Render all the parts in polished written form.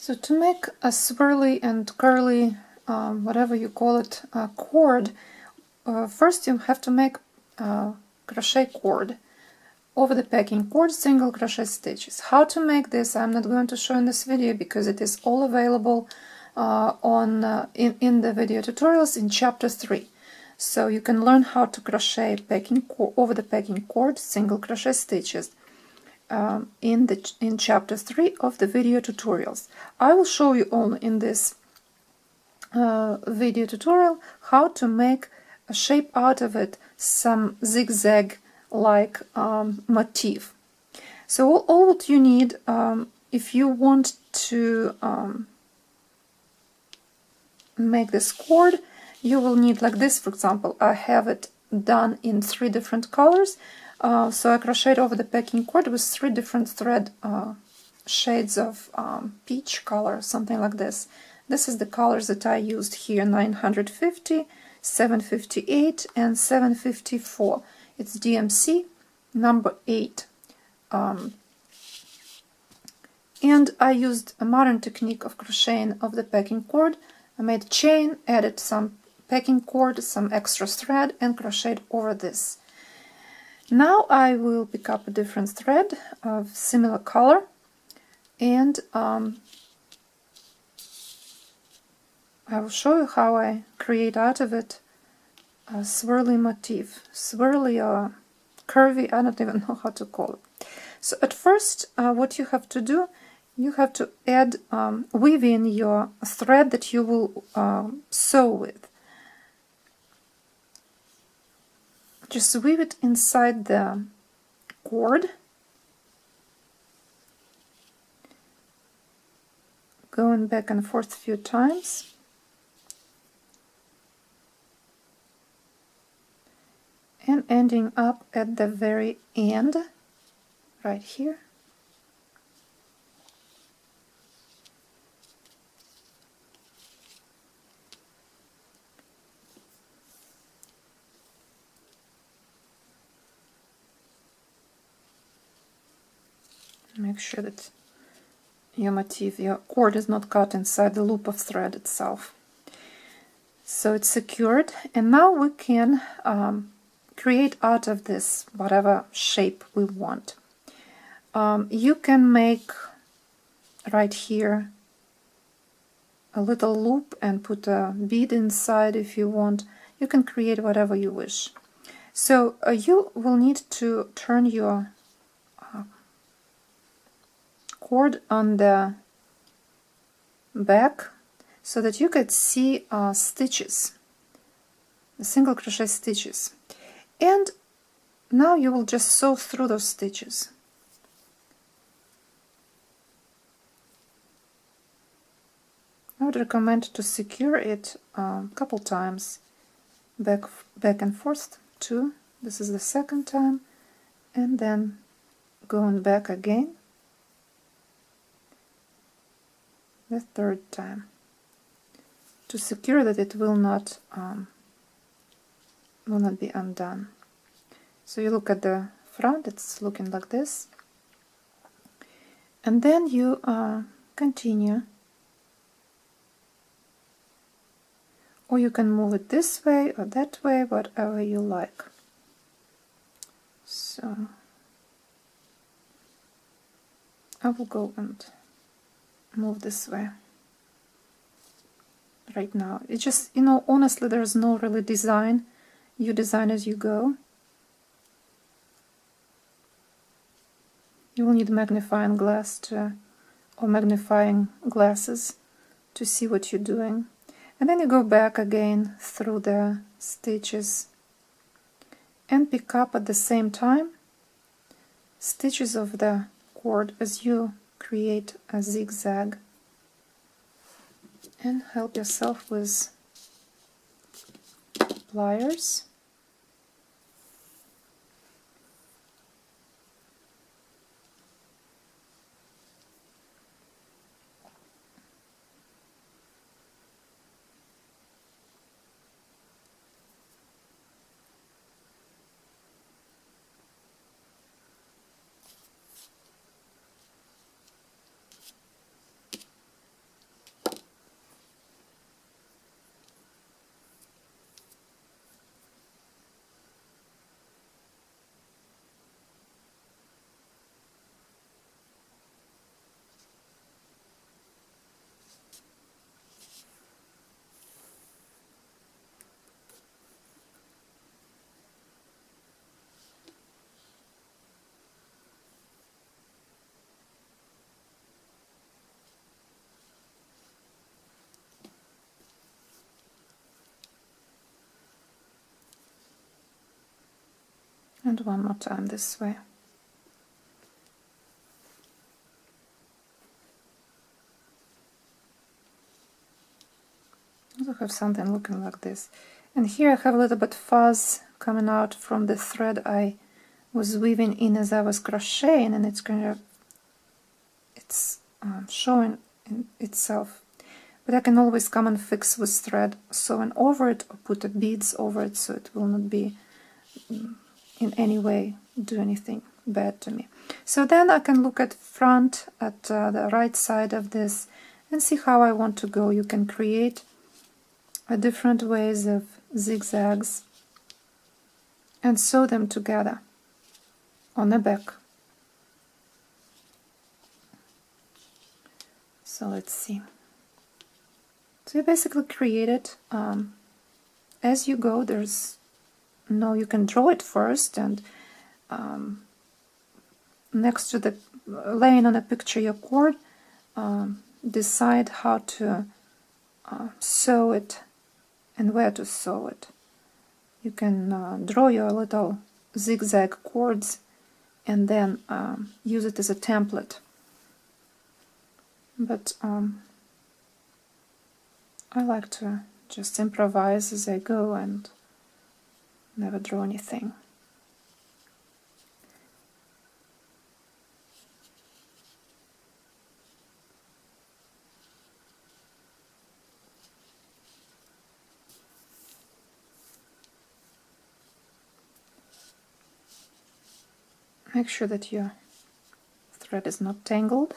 So to make a swirly and curly, whatever you call it, cord, first you have to make a crochet cord over the packing cord, single crochet stitches. How to make this I'm not going to show in this video because it is all available in the video tutorials in chapter 3. So you can learn how to crochet over the packing cord, single crochet stitches in chapter 3 of the video tutorials. I will show you all in this video tutorial how to make a shape out of it, some zigzag like motif. So all what you need if you want to make this cord, you will need like this. For example, I have it done in 3 different colors, so I crocheted over the packing cord with 3 different thread shades of peach color, something like this. This is the colors that I used here: 950, 758 and 754. It's DMC number 8. And I used a modern technique of crocheting of the packing cord. I made a chain, added some packing cord, some extra thread, and crocheted over this. Now I will pick up a different thread of similar color, and I will show you how I create out of it a swirly motif. Swirly or curvy, I don't even know how to call it. So at first what you have to do, you have to add weave in your thread that you will sew with. Just weave it inside the cord, going back and forth a few times. And ending up at the very end, right here. Make sure that your cord is not cut inside the loop of thread itself. So it's secured, and now we can create out of this whatever shape we want. You can make right here a little loop and put a bead inside if you want. You can create whatever you wish. So you will need to turn your cord on the back so that you could see stitches, the single crochet stitches. And now you will just sew through those stitches. I would recommend to secure it a couple times, back and forth too. This is the second time, and then going back again the third time, to secure that it will not be undone. So you look at the front, it's looking like this, and then you continue, or you can move it this way or that way, whatever you like. So I will go and move this way right now. It just, honestly, there's no really design. You design as you go. You will need magnifying glass or magnifying glasses to see what you're doing. And then you go back again through the stitches and pick up at the same time stitches of the cord as you create a zigzag, and help yourself with pliers. And one more time this way. I have something looking like this. And here I have a little bit fuzz coming out from the thread I was weaving in as I was crocheting, and it's showing in itself. But I can always come and fix with thread sewing over it or put the beads over it, so it will not be in any way do anything bad to me. So then I can look at front, at the right side of this, and see how I want to go. You can create different ways of zigzags and sew them together on the back. So let's see. So you basically create it as you go. You can draw it first, and next to the laying on a picture your cord, decide how to sew it and where to sew it. You can draw your little zigzag cords and then use it as a template. But I like to just improvise as I go and never draw anything. Make sure that your thread is not tangled,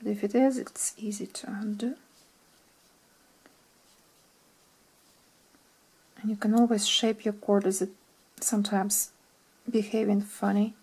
but if it is, it's easy to undo. And you can always shape your cord as it sometimes behaving funny.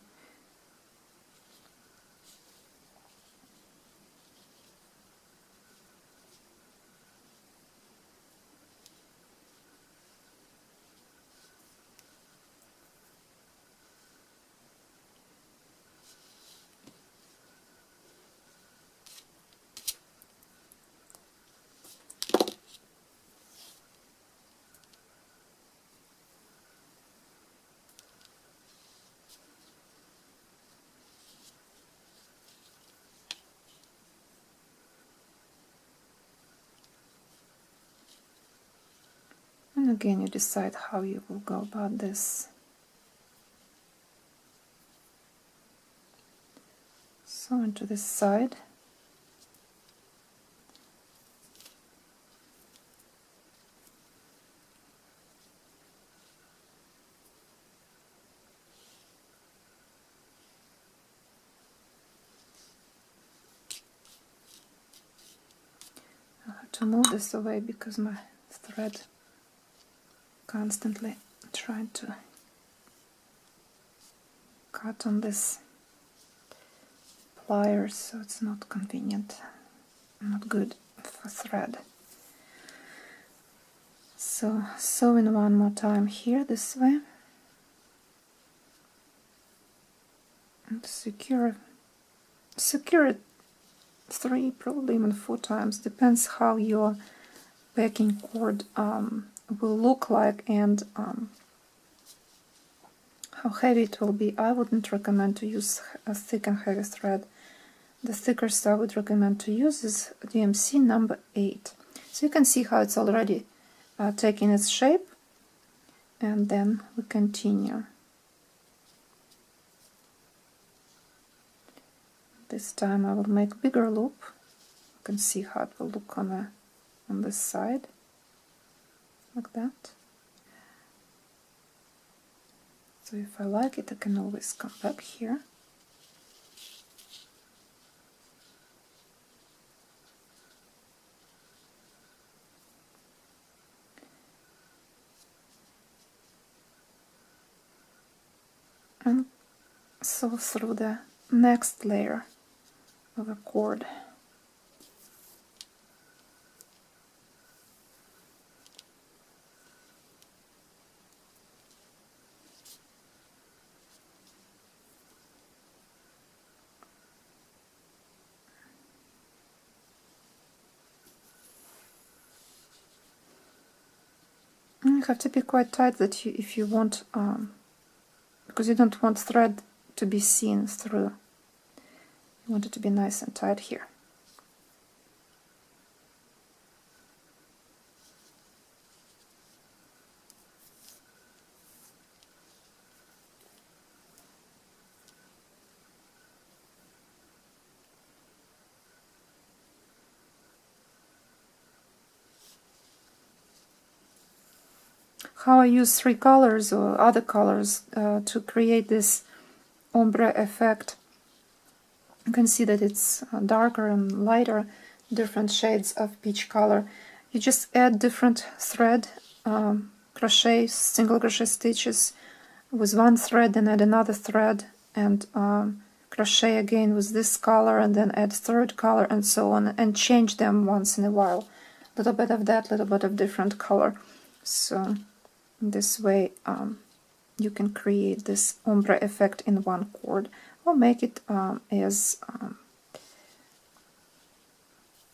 And again, you decide how you will go about this. So into this side. I have to move this away because my thread constantly trying to cut on this pliers, so it's not convenient, not good for thread. So sewing one more time here this way and secure it 3, probably even 4 times, depends how your backing cord will look like and how heavy it will be. I wouldn't recommend to use a thick and heavy thread. The thickest I would recommend to use is DMC number 8. So you can see how it's already taking its shape, and then we continue. This time I will make bigger loop. You can see how it will look on this side, like that. So if I like it, I can always come back here. And sew through the next layer of a cord. And you have to be quite tight that if you want, because because you don't want thread to be seen through. You want it to be nice and tight here. How I use 3 colors or other colors to create this ombre effect. You can see that it's darker and lighter, different shades of peach color. You just add different thread, crochet, single crochet stitches with one thread, and add another thread, and crochet again with this color, and then add third color, and so on, and change them once in a while. A little bit of that, little bit of different color. So this way you can create this ombre effect in one cord, or make it as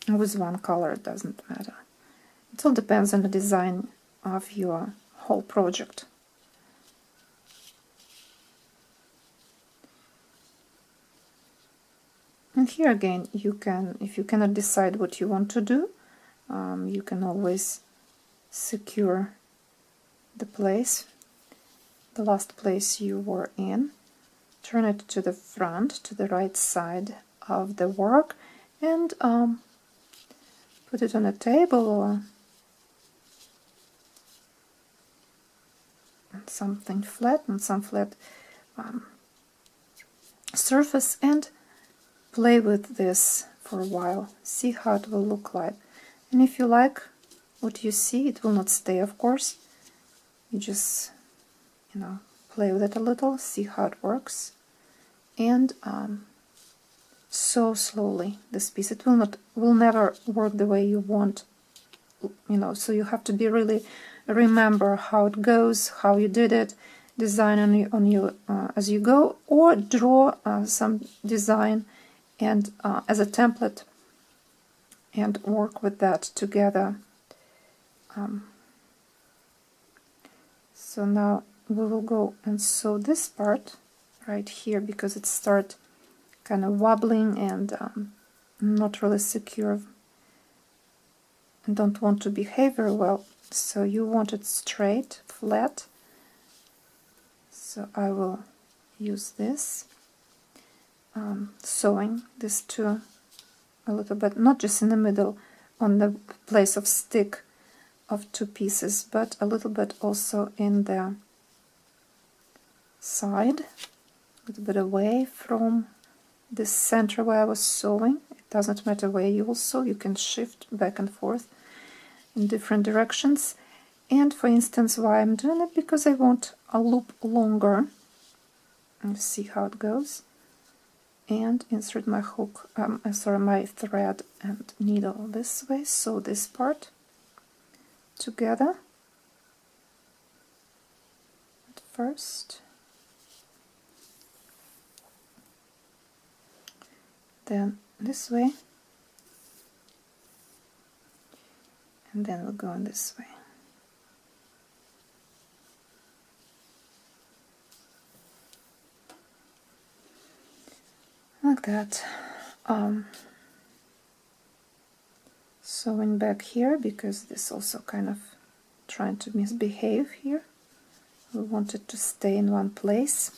with one color, it doesn't matter. It all depends on the design of your whole project. And here again, you can, if you cannot decide what you want to do, you can always secure the place, the last place you were in, turn it to the front, to the right side of the work, and put it on a table or something flat, on some flat surface, and play with this for a while. See how it will look like. And if you like what you see, it will not stay, of course. You just, you know, play with it a little, see how it works, and sew slowly this piece. It will never work the way you want, you know. So you have to be really remember how it goes, how you did it, design on you as you go, or draw some design and as a template, and work with that together. So now we will go and sew this part right here, because it starts kind of wobbling and not really secure and don't want to behave very well. So you want it straight, flat. So I will use this, sewing this to a little bit, not just in the middle on the place of stick of 2 pieces, but a little bit also in the side, a little bit away from the center where I was sewing. It doesn't matter where you will sew, you can shift back and forth in different directions. And for instance, why I'm doing it, because I want a loop longer. And see how it goes. And insert my hook, my thread and needle this way. Sew this part together at first, then this way, and then we'll go in this way. Like that. Sewing back here, because this also kind of trying to misbehave here. We want it to stay in one place.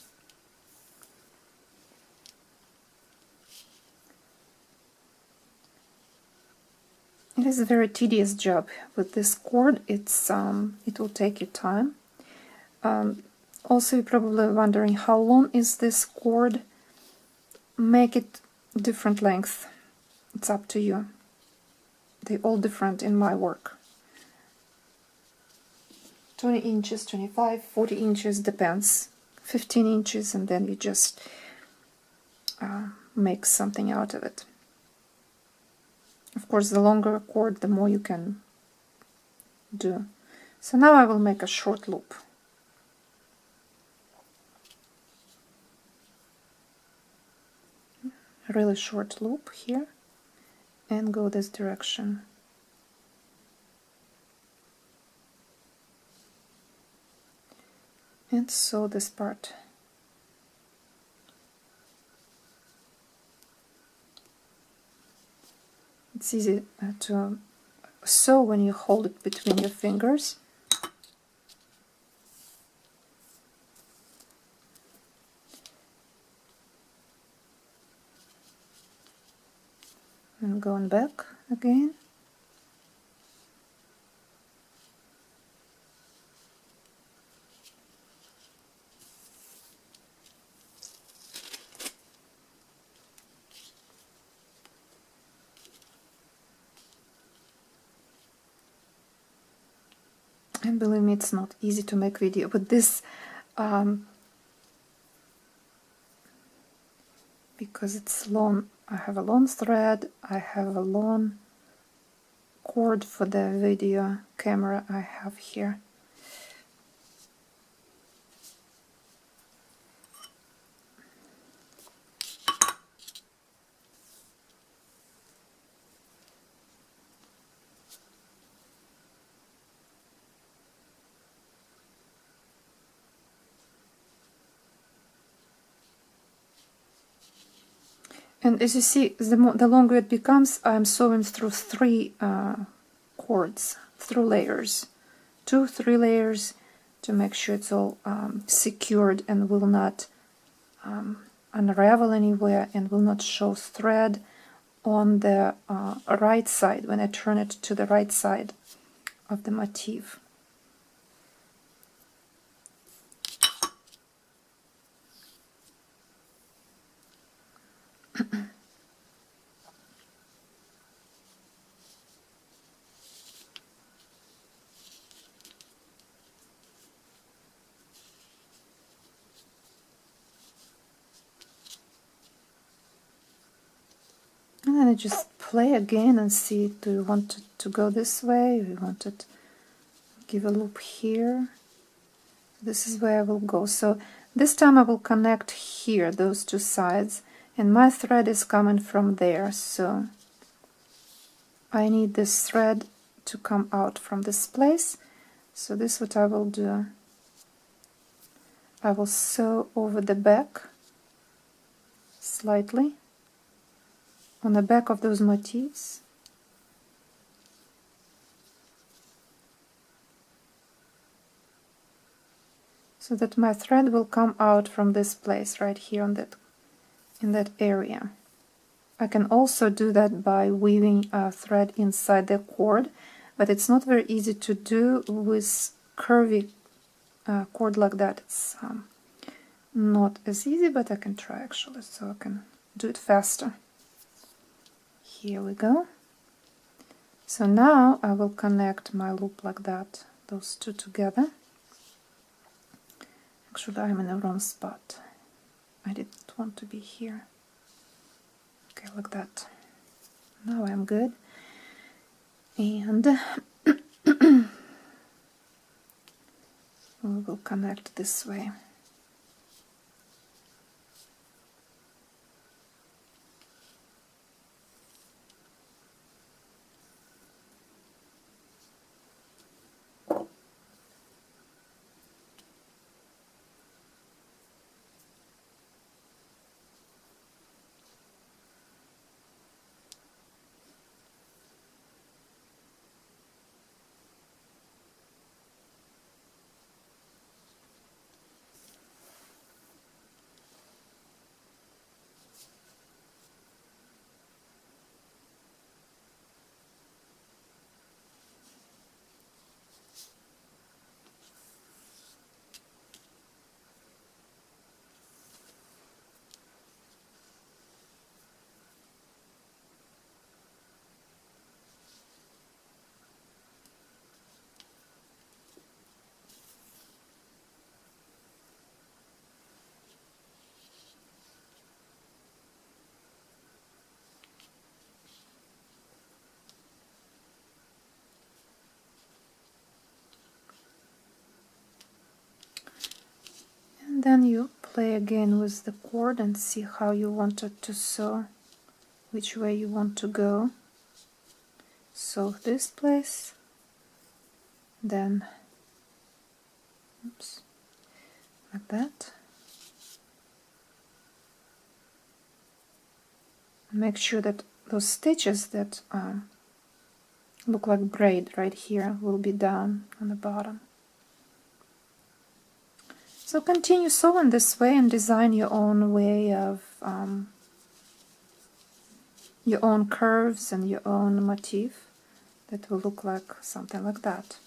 It is a very tedious job with this cord. It's it will take you time. Also, you're probably wondering how long is this cord. Make it different length. It's up to you. They're all different in my work. 20 inches, 25, 40 inches, depends. 15 inches, and then you just make something out of it. Of course, the longer cord, the more you can do. So now I will make a short loop. A really short loop here, and go this direction. And sew this part It's easy to sew when you hold it between your fingers. And going back again. And believe me, it's not easy to make video, but this because it's long, I have a long thread, I have a long cord for the video camera I have here. And as you see, the longer it becomes, I'm sewing through 3 cords, through layers, 2-3 layers, to make sure it's all secured and will not unravel anywhere and will not show thread on the right side when I turn it to the right side of the motif. And then I just play again and see, do you want it to go this way? Do you want it to give a loop here? This is where I will go. So this time I will connect here, those 2 sides, and my thread is coming from there, so I need this thread to come out from this place. So this is what I will do. I will sew over the back slightly on the back of those motifs. So that my thread will come out from this place right here on in that area. I can also do that by weaving a thread inside the cord, but it's not very easy to do with curvy cord like that. It's not as easy, but I can try actually, so I can do it faster. Here we go. So now I will connect my loop like that, those 2 together. Actually, I'm in the wrong spot. I didn't want to be here. Okay, like that. Now I'm good. And we will connect this way. And then you play again with the cord and see how you want it to sew, which way you want to go. Sew this place, then oops, like that. Make sure that those stitches that look like braid right here will be down on the bottom. So continue sewing this way and design your own way of your own curves and your own motif that will look like something like that.